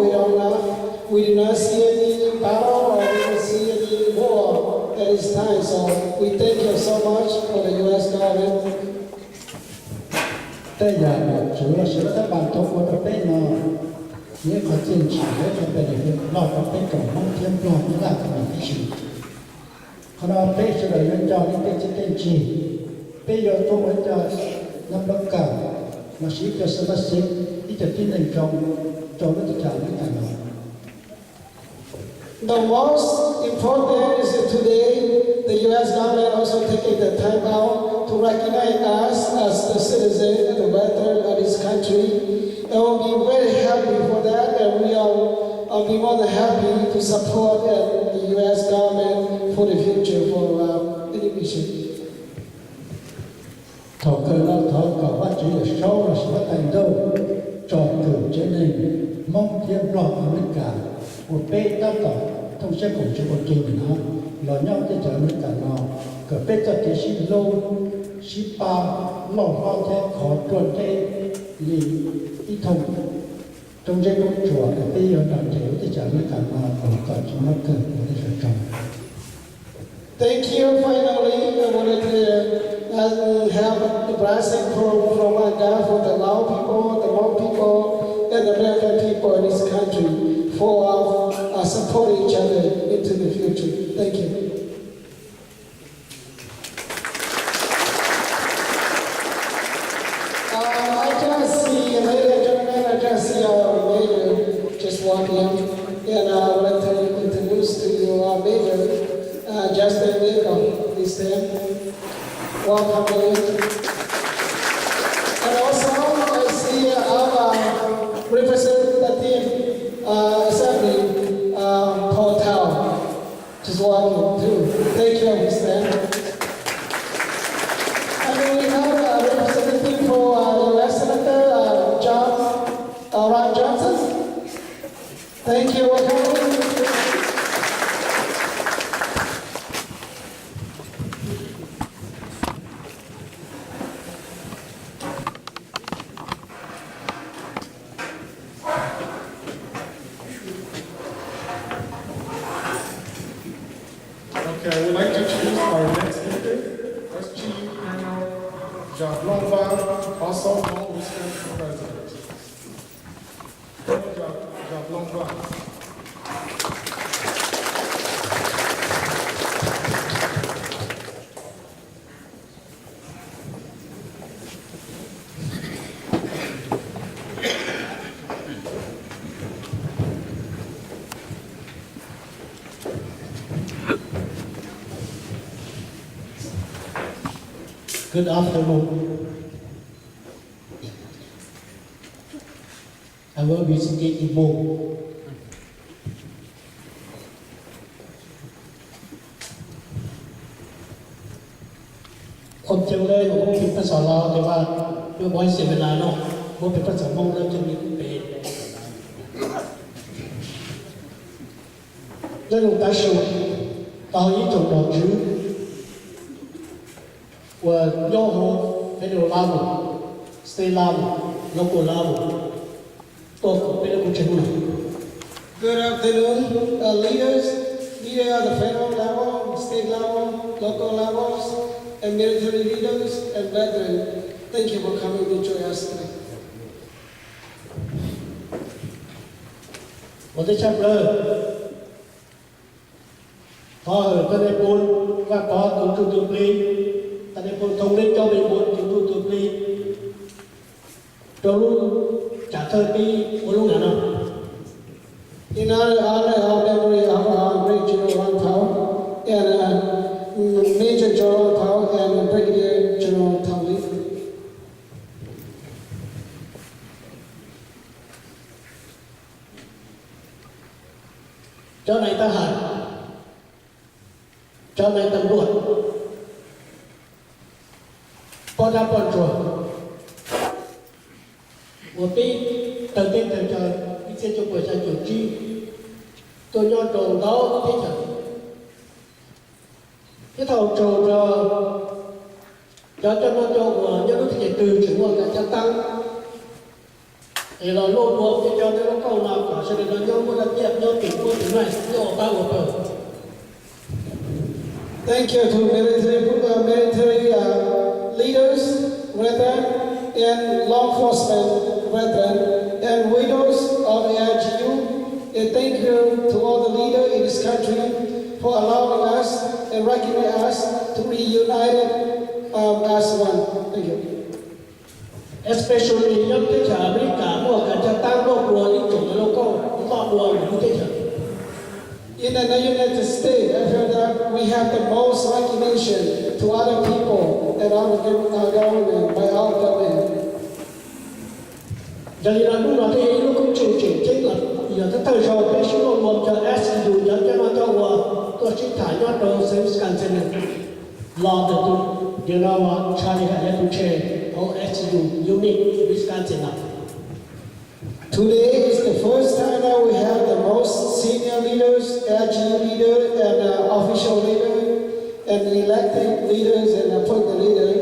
we do not see any battle, or we don't see any war at this time. So we thank you so much for the U.S. government. Đây là chủ yếu là các bạn thông qua tập bên nó, nếu có tiền chỉ để cho bên để lọt tập bên cổng mong thêm lọt như là cái mình cái gì. Còn nó bên sẽ là nhân cho những bên sẽ tên chỉ. Bây giờ tôi mới cho năm lớp cả mà sĩ cho sơ bác sĩ ít cho tin lên trong nó chỉ trả những cái nào. The most important is that today the U.S. government also taking the time out to recognize us as the citizen and the veteran of this country. And we'll be very happy for that, and we are be more than happy to support the U.S. government for the future for education. 头个老头搞发只有收了什么程度，做主决定，目标落อเมริกา我被到到同些公司我经营啊，老娘在这อเมริกาเนาะก็เป็นจะที่สิโลสิปาลองว่าแท้ขอตรวจได้ลีที่ทงตรงเจ้าจั่วก็เป็นอย่างนั้นที่ที่จะอเมริกามาผมก็จะมาเกิดในสวนจง Thank you. Finally, I wanted to have the blessing from my God for the Lao people, the Hmong people, and the American people in this country for supporting each other into the future. Thank you. I just see, ladies and gentlemen, I just see our mayor just walking in, and I would like to introduce to you our mayor. Justin Baker, please stand. Welcome in. And also, I see our representative assembly, Paul Tao, just walking too. Thank you, please stand. And then we have a representative for U.S. Senator Ron Johnson. Thank you, welcome. Okay, I would like to choose our next speaker, SGU Colonel Jablonba, also known Wisconsin president. Colonel Jablonba. Good afternoon. I will be speaking Igbo. คนเชียงเลยผมคิดภาษาลาวแต่ว่าด้วยบอยเสียเวลาเนาะผมเป็นภาษามงแล้วจะมีเป็นเรื่อง大学到一种导致我要和 federal level, state level, local level ตัวเป็นผู้ชนะ Good afternoon, leaders of the federal level, state level, local levels, and military leaders and veterans. Thank you for coming to join us today. 我在ชับเลยพอตอนในปูนว่าพอตุ่มปลีตอนในปูนทงเล็กเจ้าเป็นปูนตุ่มปลีตัวรู้จากเธอปีวันลุงนะ In honor of memory of our great General Ron Tao and Major General Tao and Brigadier General Tao Lee. เจ้านายทหารเจ้านายตำรวจปอดาปอนจัว我被等待等着一切就国家有机都要走到非常cái thầu trầu cho nó cho nhớ nó thì từ chữ cái gia tăng thì là lô buộc cho nó câu nào cả sẽ được nó mua đặc biệt nhau tỉnh mua tỉnh này nhau ba của tờ. Thank you to military leaders, veteran, and law enforcement veteran, and widows of the SGU. And thank you to all the leaders in this country for allowing us and recognizing us to be united as one. Thank you. Especially những cái trả Mỹ cả mua cả gia tăng lô buộc những chủng local những lô buộc những cái trả. In the United States, I heard that we have the most recognition to other people and our government by our government. Cho nên là lúc đó thì nó cũng chịu chính là giờ tới thời sau cái số một cho SGU cho nó cho tôi chỉ thải cho tôi xem Wisconsin lo được tôi giờ nó mà Charlie hay tôi chơi ở SGU unit Wisconsin nào. Today is the first time that we have the most senior leaders, SGU leaders, and official leaders, and elected leaders and appointed leaders,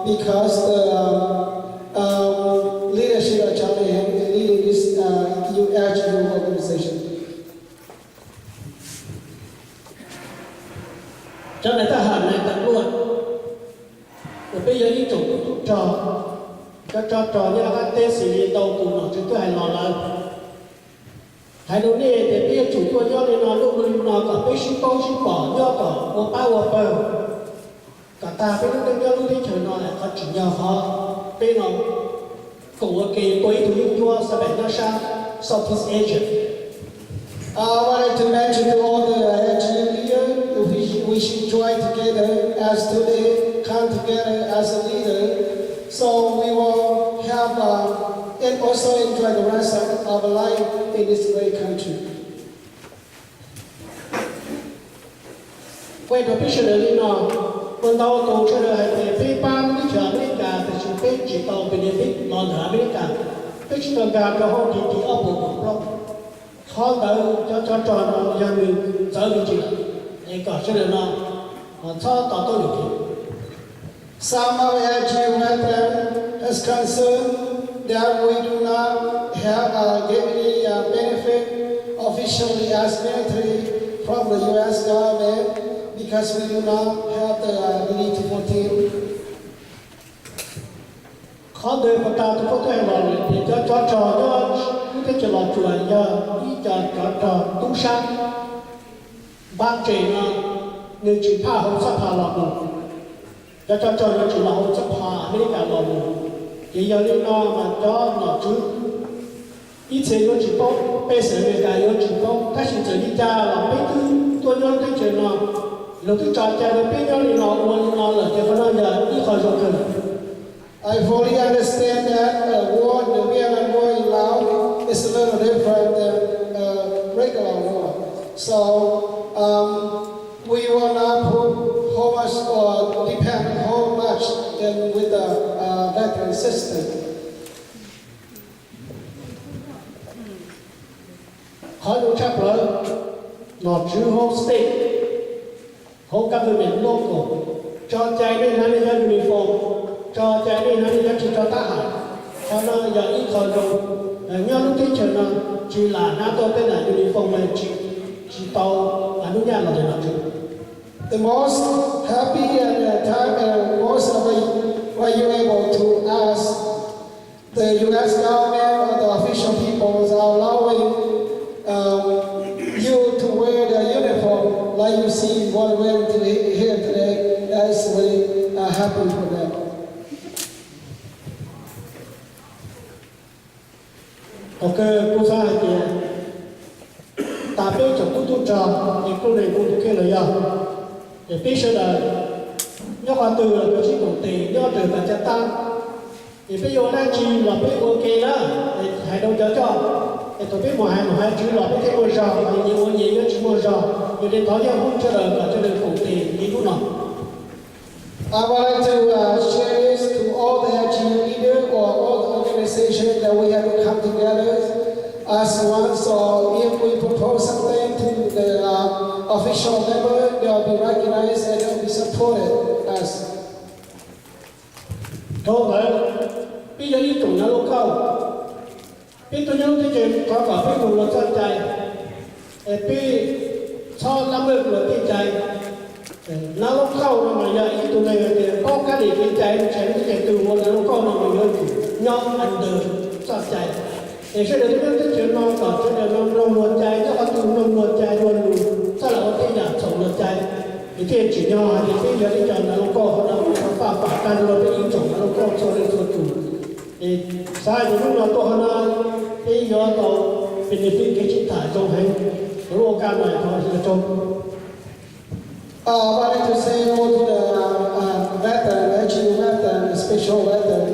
because the leadership of Charlie is leading this SGU organization. Cho nên ta hành này tận luôn. Rồi bây giờ đi chủ trò như là các tế xử lý đầu cùng nó chúng tôi hay lo lắng. Hãy nói nè để bây giờ chủ tôi nhớ nên nó lúc nó cả bế sinh bông sinh bỏ nhớ cả vô ba vô bờ. Cả ta bế lúc nhớ lúc đi trời nó lại có chỉ nhờ họ bế nó cùng ở kỳ quấy tụi những chua sẽ bệnh nó sang Southeast Asia. I wanted to mention to all the SGU leaders, we should join together as today, come together as a leader, so we will have and also enjoy the rest of our life in this great country. Quay đầu biết sự lý nó, phần đầu tổ chức là hệ phê ban đi chờ America thì chúng tôi chỉ tàu benefit lo ở America, tôi chỉ cần cả cái họ thì ở bộ đó, họ đỡ cho nó dân mình trở về chuyện, để có sự nó cho tàu tôi được. Some of SGU veterans is concerned that we do not have get any benefit officially as military from the U.S. government because we do not have the DD 214. Khó đời mà ta tôi có thể làm thì cho trò cái chuyện là chuyện ý cho tung sang ban chỉ là người chỉ pha không sắp hà lọt được cho nó chỉ là không sắp hà mấy cả lọt được thì giờ đi nó mà cho nó chứ ít thế nó chỉ có bây giờ người ta nó chỉ có ta chỉ chỉ đi ra là mấy thứ tôi nhớ cái chuyện là lúc tôi trò chơi với nó thì nó muốn nó là cái phần đó giờ ít khỏi rồi. I fully understand that the Vietnam War in Laos is a little different than regular war. So we will not put how much or depend how much than with the veteran system. Hỏi đúng chắc là nó chứ home state, home government local, cho chạy đến hai mươi dân uniform, cho chạy đến hai mươi dân chỉ cho ta hại, cho nó giờ ít khỏi rồi, nhớ lúc tiến trường nó chỉ là NATO tên là uniform này chỉ tàu là nước nhà là để làm chứ. The most happy and time and most of it were you able to ask the U.S. government or the official peoples are allowing you to wear the uniform like you see what we're wearing here today. That's really happy for them. Okay, cô sa thì ta biết cho cô tu trò thì cô này cô tu kia là gì? Để biết sự là nhớ hoa từ là cô chỉ còn tiền nhớ từ cả chân ta thì bây giờ đang chỉ là biết ok đó thì hãy đâu cho thì tôi biết một hai chữ là biết cái môi rò thì nhiều nhiều nhớ chữ môi rò thì đến đó giờ không cho đời cả cho đời phụ tiền đi lúc nào. I would like to share this to all the SGU leaders or all the organizations that we have to come together as one. So if we propose something to the official member, they will be recognized and they will be supported as. Thôi vậy, bây giờ đi chủ nhà lô cao, bây tôi nhớ cái chuyện có cả bây giờ là chân chạy, bây cho 50 là tiền chạy. Nó lúc sau mà giờ ý tụi này thì có cái gì cái chạy cái từ một là lúc sau nó mình nhớ nhau anh từ sao chạy để sẽ được cái chuyện nó còn cho nên nó luôn chạy nó từ nó luôn chạy luôn sao là có cái nhà sống luôn chạy thì tiền chỉ nhau thì bây giờ đi chọn là lúc sau nó phá tan rồi cái ý chọn là lúc sau cho nên cho chủ thì sai thì lúc nào tôi nó bây giờ tôi benefit cái chính thải trong hành rồi การหน่อยขอเชิญชม wanted to say hello to the veteran, SGU veteran, special veteran,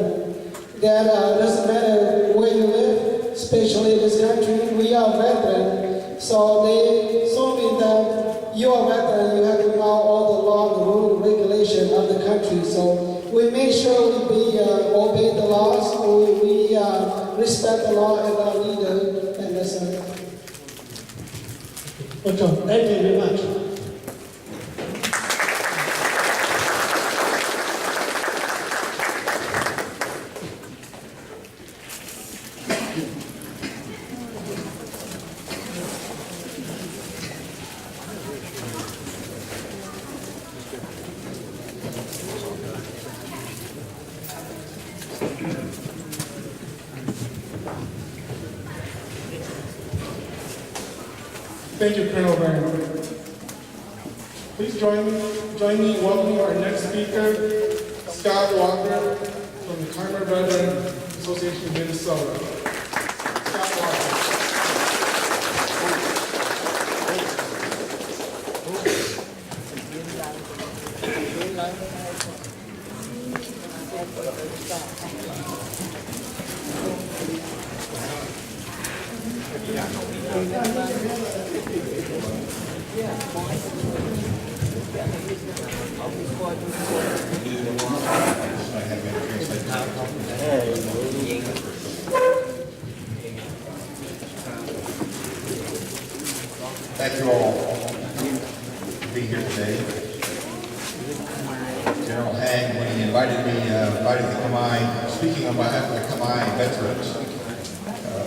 that doesn't matter where you live, especially in this country, we are veteran. So they told me that you are veteran, you have to know all the law, the rule, the regulation of the country. So we make sure we obey the laws, we respect the law and our leader, and that's it. Thank you very much. Thank you, Colonel Brown. Please join me in welcoming our next speaker, Scott Walker, from the Carmer Veteran Association of Minnesota. Scott Walker. Thank you all for being here today. General Hang, when he invited me to Kamai, speaking on behalf of the Kamai veterans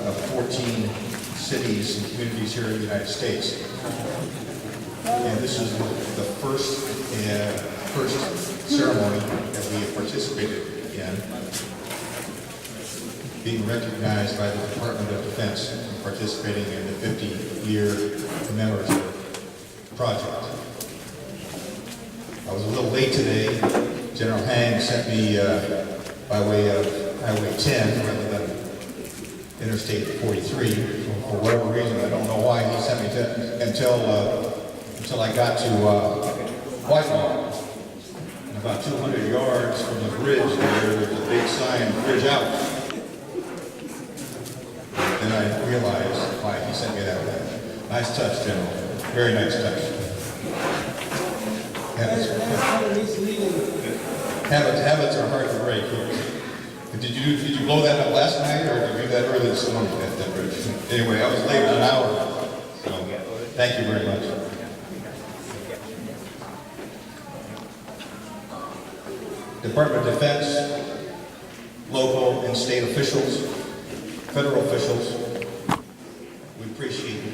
of 14 cities and communities here in the United States. And this is the first ceremony that we have participated in, being recognized by the Department of Defense and participating in the 50-year commemorative project. I was a little late today. General Hang sent me by way of Highway 10 rather than Interstate 43. For whatever reason, I don't know why he sent me until I got to Whitelaw. And about 200 yards from the bridge there's a big sign, "Bridge Out." Then I realized why he sent me that way. Nice touch, General. Very nice touch. Habits are hard to break. Did you blow that up last night, or did you do that early this morning at that bridge? Anyway, I was late an hour. So thank you very much. Department of Defense, local and state officials, federal officials, we appreciate you